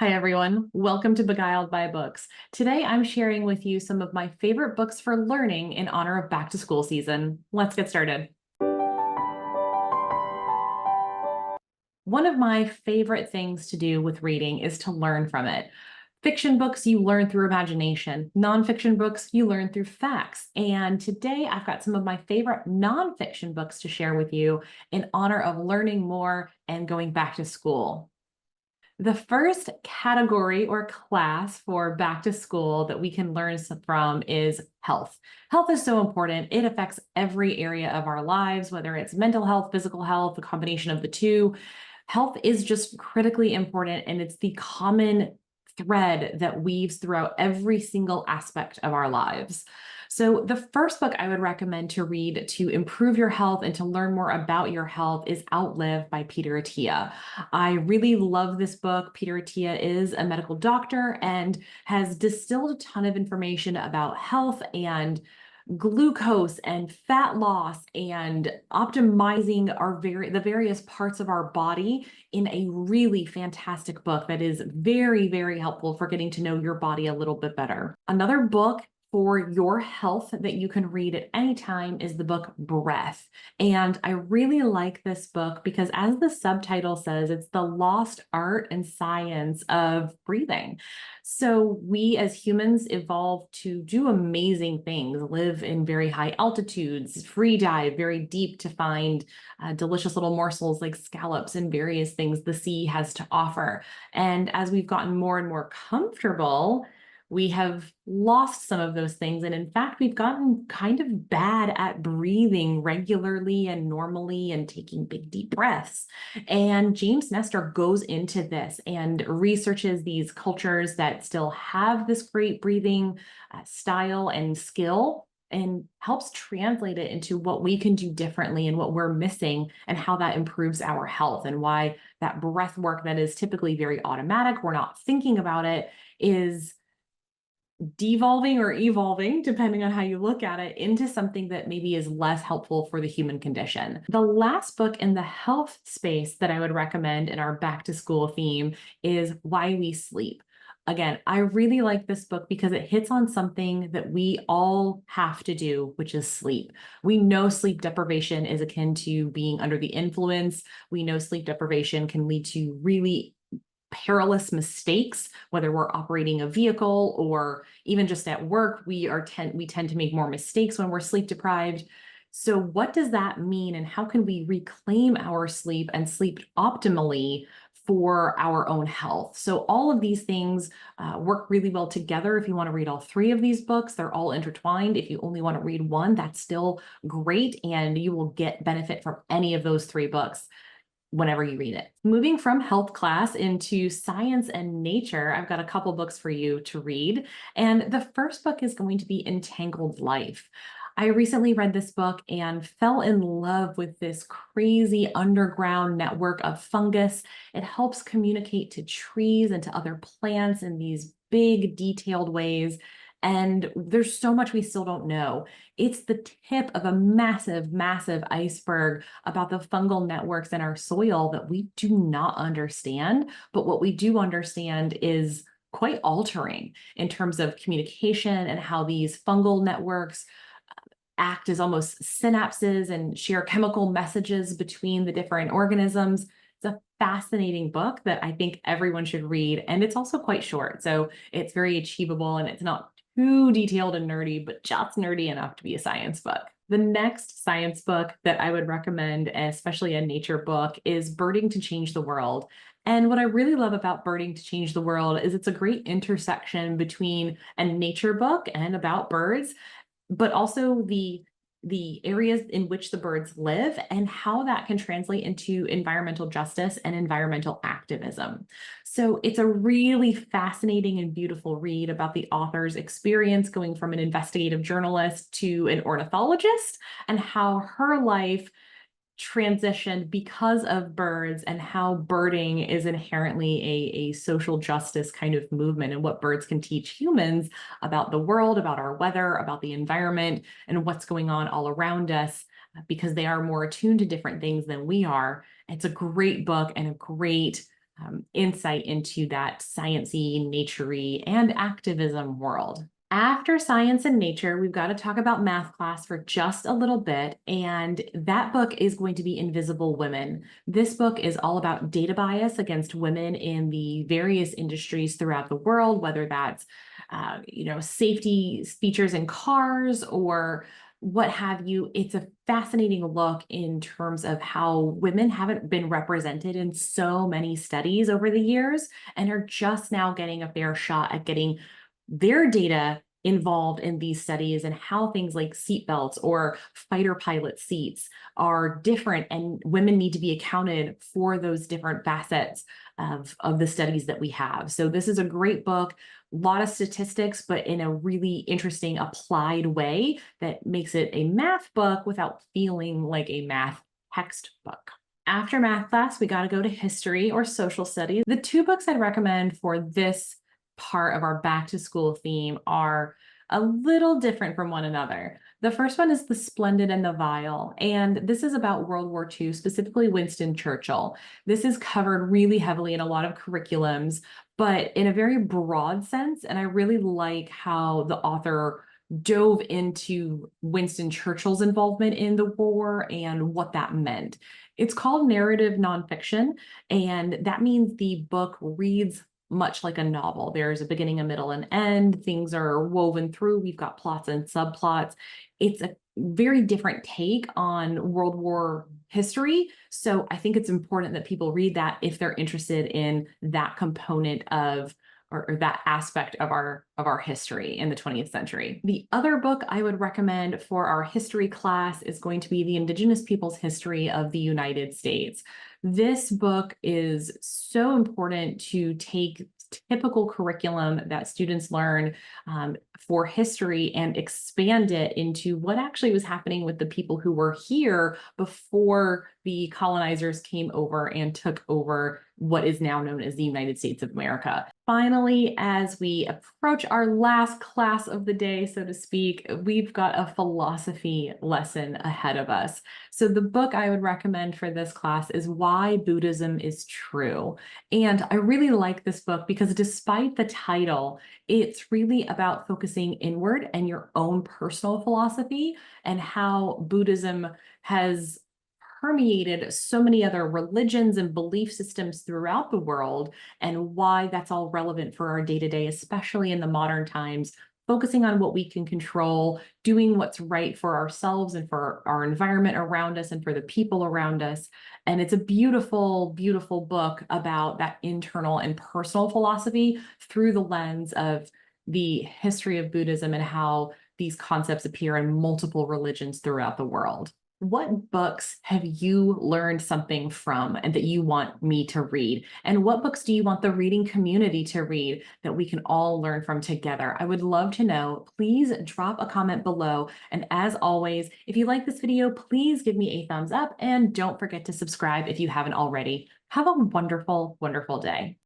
Hi, everyone. Welcome to Beguiled by Books. Today, I'm sharing with you some of my favorite books for learning in honor of back to school season. Let's get started. One of my favorite things to do with reading is to learn from it. Fiction books, you learn through imagination. Nonfiction books, you learn through facts. And today, I've got some of my favorite nonfiction books to share with you in honor of learning more and going back to school. The first category or class for back to school that we can learn from is health. Health is so important. It affects every area of our lives, whether it's mental health, physical health, the combination of the two. Health is just critically important, and it's the common thread that weaves throughout every single aspect of our lives. So the first book I would recommend to read to improve your health and to learn more about your health is Outlive by Peter Attia. I really love this book. Peter Attia is a medical doctor and has distilled a ton of information about health and glucose and fat loss and optimizing the various parts of our body in a really fantastic book that is very, very helpful for getting to know your body a little bit better. Another book for your health that you can read at any time is the book Breath. And I really like this book because, as the subtitle says, it's the lost art and science of breathing. So we as humans evolved to do amazing things, live in very high altitudes, free dive very deep to find delicious little morsels like scallops and various things the sea has to offer. And as we've gotten more and more comfortable, we have lost some of those things. And in fact, we've gotten kind of bad at breathing regularly and normally and taking big, deep breaths. And James Nestor goes into this and researches these cultures that still have this great breathing style and skill, and helps translate it into what we can do differently and what we're missing and how that improves our health, and why that breath work that is typically very automatic, we're not thinking about it, is devolving or evolving, depending on how you look at it, into something that maybe is less helpful for the human condition. The last book in the health space that I would recommend in our back to school theme is Why We Sleep. Again, I really like this book because it hits on something that we all have to do, which is sleep. We know sleep deprivation is akin to being under the influence. We know sleep deprivation can lead to really perilous mistakes, whether we're operating a vehicle or even just at work. We tend to make more mistakes when we're sleep deprived. So what does that mean, and how can we reclaim our sleep and sleep optimally for our own health? So all of these things work really well together. If you want to read all three of these books, they're all intertwined. If you only want to read one, that's still great, and you will get benefit from any of those three books whenever you read it. Moving from health class into science and nature, I've got a couple books for you to read. And the first book is going to be Entangled Life. I recently read this book and fell in love with this crazy underground network of fungus. It helps communicate to trees and to other plants in these big, detailed ways. And there's so much we still don't know. It's the tip of a massive, massive iceberg about the fungal networks in our soil that we do not understand. But what we do understand is quite altering in terms of communication and how these fungal networks act as almost synapses and share chemical messages between the different organisms. It's a fascinating book that I think everyone should read. And it's also quite short, so it's very achievable, and it's not too detailed and nerdy, but just nerdy enough to be a science book. The next science book that I would recommend, especially a nature book, is Birding to Change the World. And what I really love about Birding to Change the World is it's a great intersection between a nature book and about birds, but also the areas in which the birds live and how that can translate into environmental justice and environmental activism. So it's a really fascinating and beautiful read about the author's experience going from an investigative journalist to an ornithologist, and how her life transitioned because of birds, and how birding is inherently a social justice kind of movement, and what birds can teach humans about the world, about our weather, about the environment, and what's going on all around us, because they are more attuned to different things than we are. It's a great book and a great insight into that sciencey, naturey, and activism world. After science and nature, we've got to talk about math class for just a little bit, and that book is going to be Invisible Women. This book is all about data bias against women in the various industries throughout the world, whether that's safety features in cars or what have you. It's a fascinating look in terms of how women haven't been represented in so many studies over the years and are just now getting a fair shot at getting their data involved in these studies and how things like seatbelts or fighter pilot seats are different, and women need to be accounted for those different facets of the studies that we have. So this is a great book, a lot of statistics, but in a really interesting applied way that makes it a math book without feeling like a math textbook. After math class, we got to go to history or social studies. The two books I'd recommend for this part of our back to school theme are a little different from one another. The first one is The Splendid and the Vile, and this is about World War II, specifically Winston Churchill. This is covered really heavily in a lot of curriculums, but in a very broad sense, and I really like how the author dove into Winston Churchill's involvement in the war and what that meant. It's called narrative nonfiction, and that means the book reads much like a novel. There's a beginning, a middle, and end. Things are woven through. We've got plots and subplots. It's a very different take on World War history. So I think it's important that people read that if they're interested in that component of or that aspect of our history in the 20th century. The other book I would recommend for our history class is going to be The Indigenous Peoples' History of the United States. This book is so important to take typical curriculum that students learn for history and expand it into what actually was happening with the people who were here before the colonizers came over and took over what is now known as the United States of America. Finally, as we approach our last class of the day, so to speak, we've got a philosophy lesson ahead of us. So the book I would recommend for this class is Why Buddhism is True. And I really like this book because despite the title, it's really about focusing inward and your own personal philosophy and how Buddhism has permeated so many other religions and belief systems throughout the world, and why that's all relevant for our day-to-day, especially in the modern times, focusing on what we can control, doing what's right for ourselves and for our environment around us and for the people around us. And it's a beautiful, beautiful book about that internal and personal philosophy through the lens of the history of Buddhism and how these concepts appear in multiple religions throughout the world. What books have you learned something from and that you want me to read? And what books do you want the reading community to read that we can all learn from together? I would love to know. Please drop a comment below. And as always, if you like this video, please give me a thumbs up and don't forget to subscribe if you haven't already. Have a wonderful, wonderful day.